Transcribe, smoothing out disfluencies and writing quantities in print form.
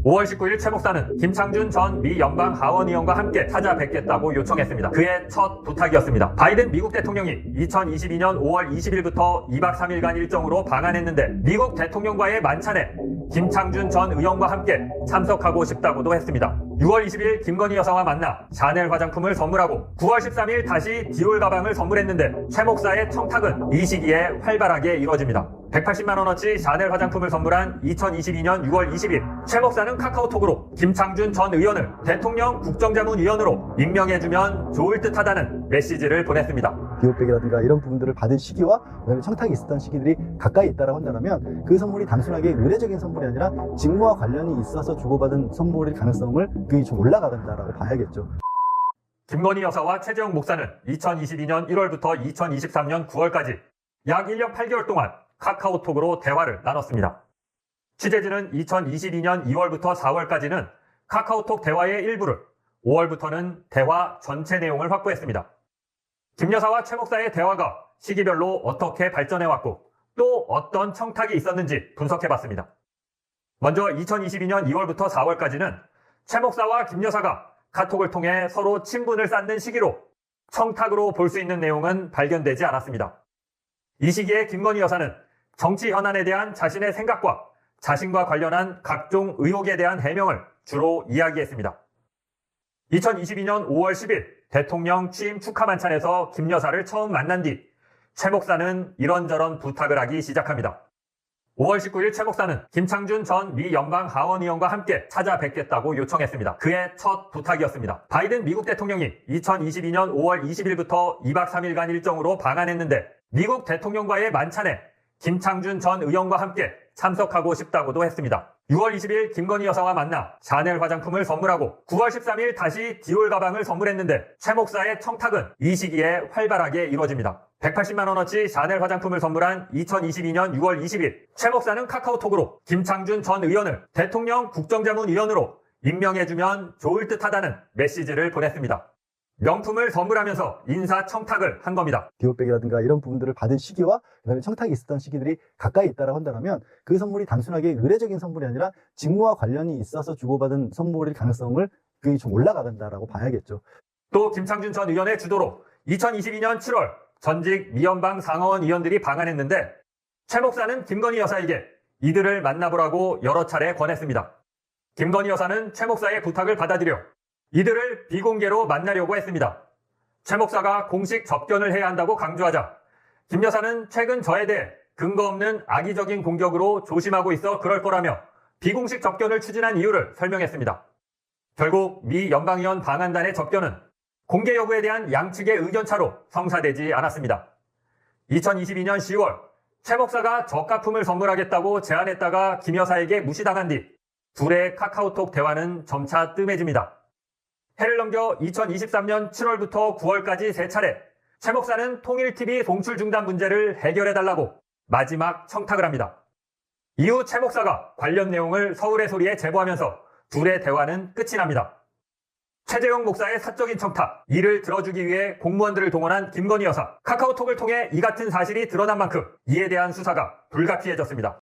5월 19일 최 목사는 김창준 전 미 연방 하원 의원과 함께 찾아뵙겠다고 요청했습니다. 그의 첫 부탁이었습니다. 바이든 미국 대통령이 2022년 5월 20일부터 2박 3일간 일정으로 방한했는데 미국 대통령과의 만찬에 김창준 전 의원과 함께 참석하고 싶다고도 했습니다. 6월 20일 김건희 여사와 만나 샤넬 화장품을 선물하고 9월 13일 다시 디올 가방을 선물했는데 최 목사의 청탁은 이 시기에 활발하게 이뤄집니다. 180만원어치 샤넬 화장품을 선물한 2022년 6월 20일 최 목사는 카카오톡으로 김창준 전 의원을 대통령 국정자문위원으로 임명해주면 좋을 듯하다는 메시지를 보냈습니다. 비호백이라든가 이런 부분들을 받은 시기와 그다음에 청탁이 있었던 시기들이 가까이 있다고 한다면 그 선물이 단순하게 의례적인 선물이 아니라 직무와 관련이 있어서 주고받은 선물일 가능성을 굉장히 좀 올라간다라고 봐야겠죠. 김건희 여사와 최재형 목사는 2022년 1월부터 2023년 9월까지 약 1년 8개월 동안 카카오톡으로 대화를 나눴습니다. 취재진은 2022년 2월부터 4월까지는 카카오톡 대화의 일부를, 5월부터는 대화 전체 내용을 확보했습니다. 김 여사와 최 목사의 대화가 시기별로 어떻게 발전해왔고 또 어떤 청탁이 있었는지 분석해봤습니다. 먼저 2022년 2월부터 4월까지는 최 목사와 김 여사가 카톡을 통해 서로 친분을 쌓는 시기로 청탁으로 볼 수 있는 내용은 발견되지 않았습니다. 이 시기에 김건희 여사는 정치 현안에 대한 자신의 생각과 자신과 관련한 각종 의혹에 대한 해명을 주로 이야기했습니다. 2022년 5월 10일 대통령 취임 축하 만찬에서 김 여사를 처음 만난 뒤 최 목사는 이런저런 부탁을 하기 시작합니다. 5월 19일 최 목사는 김창준 전 미 연방 하원 의원과 함께 찾아뵙겠다고 요청했습니다. 그의 첫 부탁이었습니다. 바이든 미국 대통령이 2022년 5월 20일부터 2박 3일간 일정으로 방한했는데 미국 대통령과의 만찬에 김창준 전 의원과 함께 참석하고 싶다고도 했습니다. 6월 20일 김건희 여사와 만나 샤넬 화장품을 선물하고 9월 13일 다시 디올 가방을 선물했는데 최 목사의 청탁은 이 시기에 활발하게 이뤄집니다. 180만원어치 샤넬 화장품을 선물한 2022년 6월 20일 최 목사는 카카오톡으로 김창준 전 의원을 대통령 국정자문위원으로 임명해주면 좋을 듯하다는 메시지를 보냈습니다. 명품을 선물하면서 인사 청탁을 한 겁니다. 비호백이라든가 이런 부분들을 받은 시기와 그다음에 청탁이 있었던 시기들이 가까이 있다고 한다면 그 선물이 단순하게 의례적인 선물이 아니라 직무와 관련이 있어서 주고받은 선물일 가능성을 굉장히 좀 올라간다라고 봐야겠죠. 또 김창준 전 의원의 주도로 2022년 7월 전직 미연방 상하원 의원들이 방한했는데 최 목사는 김건희 여사에게 이들을 만나보라고 여러 차례 권했습니다. 김건희 여사는 최 목사의 부탁을 받아들여 이들을 비공개로 만나려고 했습니다. 최 목사가 공식 접견을 해야 한다고 강조하자 김 여사는 최근 저에 대해 근거 없는 악의적인 공격으로 조심하고 있어 그럴 거라며 비공식 접견을 추진한 이유를 설명했습니다. 결국 미 연방의원 방한단의 접견은 공개 여부에 대한 양측의 의견차로 성사되지 않았습니다. 2022년 10월 최 목사가 저가품을 선물하겠다고 제안했다가 김 여사에게 무시당한 뒤 둘의 카카오톡 대화는 점차 뜸해집니다. 해를 넘겨 2023년 7월부터 9월까지 3차례 최 목사는 통일TV 송출 중단 문제를 해결해달라고 마지막 청탁을 합니다. 이후 최 목사가 관련 내용을 서울의 소리에 제보하면서 둘의 대화는 끝이 납니다. 최재형 목사의 사적인 청탁, 이를 들어주기 위해 공무원들을 동원한 김건희 여사, 카카오톡을 통해 이 같은 사실이 드러난 만큼 이에 대한 수사가 불가피해졌습니다.